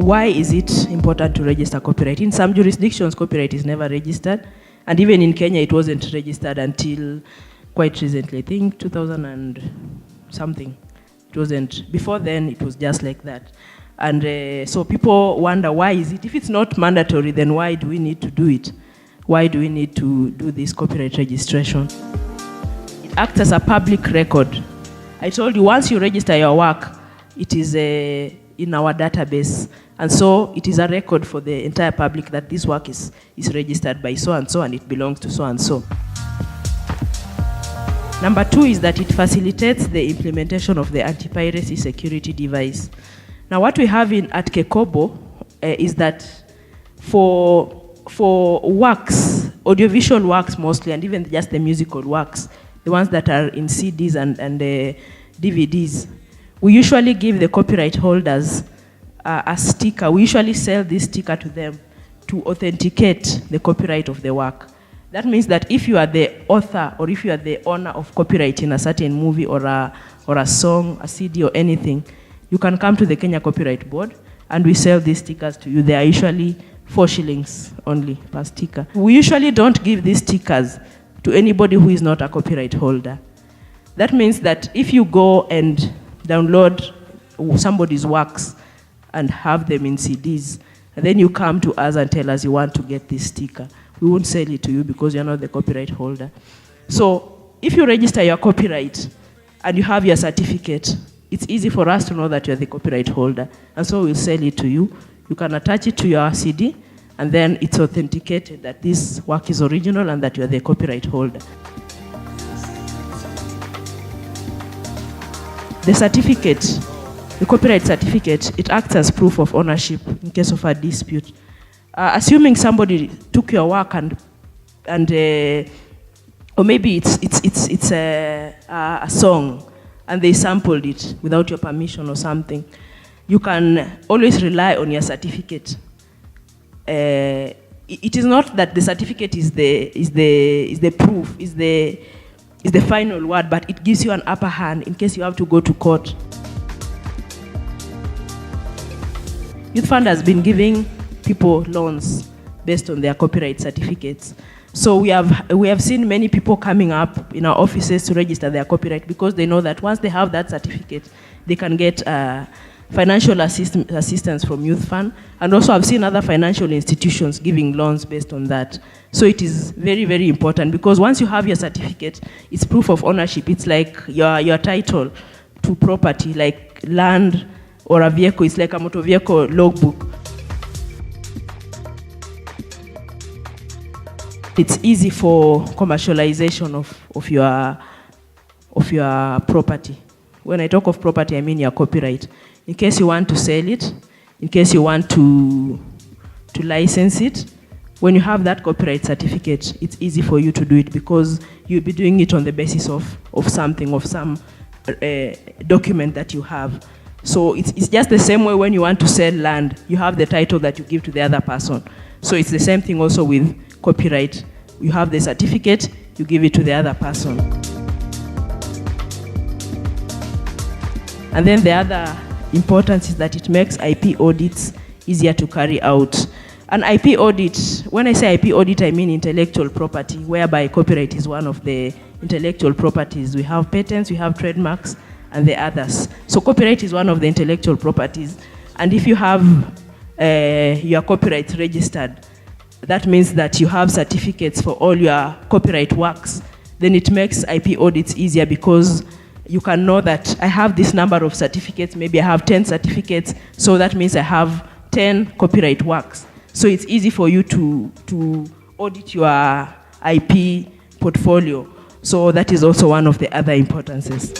why is it important to register copyright? In some jurisdictions, copyright is never registered. And even in Kenya, it wasn't registered until quite recently. I think 2000 and something. It wasn't. Before then, it was just like that. And so people wonder, why is it? If it's not mandatory, then why do we need to do it? Why do we need to do this copyright registration? It acts as a public record. I told you, once you register your work, it is in our database. And so it is a record for the entire public that this work is registered by so-and-so and it belongs to so-and-so. Number 2 is that it facilitates the implementation of the anti-piracy security device. Now what we have at Kekobo is that for works, audiovisual works mostly, and even just the musical works, the ones that are in CDs and DVDs, we usually give the copyright holders a sticker. We usually sell this sticker to them to authenticate the copyright of the work. That means that if you are the author or if you are the owner of copyright in a certain movie or a song, a CD or anything, you can come to the Kenya Copyright Board and we sell these stickers to you. They are usually 4 shillings only per sticker. We usually don't give these stickers to anybody who is not a copyright holder. That means that if you go and download somebody's works and have them in CDs, and then you come to us and tell us you want to get this sticker, we won't sell it to you because you're not the copyright holder. So if you register your copyright and you have your certificate, it's easy for us to know that you're the copyright holder. And so we'll sell it to you. You can attach it to your CD, and then it's authenticated that this work is original and that you're the copyright holder. The certificate, the copyright certificate, it acts as proof of ownership in case of a dispute. Assuming somebody took your work and or maybe it's a song and they sampled it without your permission or something, you can always rely on your certificate. It is not that the certificate is the proof, is the final word, but it gives you an upper hand in case you have to go to court. Youth Fund has been giving people loans based on their copyright certificates. So we have seen many people coming up in our offices to register their copyright because they know that once they have that certificate, they can get financial assistance from Youth Fund. And also I've seen other financial institutions giving loans based on that. So it is very, very important because once you have your certificate, it's proof of ownership. It's like your title to property, like land or a vehicle. It's like a motor vehicle logbook. It's easy for commercialization of your property. When I talk of property, I mean your copyright. In case you want to sell it, in case you want to license it, when you have that copyright certificate, it's easy for you to do it because you'll be doing it on the basis of something, of some document that you have. So it's just the same way when you want to sell land, you have the title that you give to the other person. So it's the same thing also with copyright. You have the certificate, you give it to the other person. And then the other importance is that it makes IP audits easier to carry out. An IP audit, when I say IP audit, I mean intellectual property, whereby copyright is one of the intellectual properties. We have patents, we have trademarks, and the others. So copyright is one of the intellectual properties. And if you have your copyright registered, that means that you have certificates for all your copyright works. Then it makes IP audits easier because you can know that I have this number of certificates, maybe I have 10 certificates, so that means I have 10 copyright works. So it's easy for you to audit your IP portfolio. So that is also one of the other importances.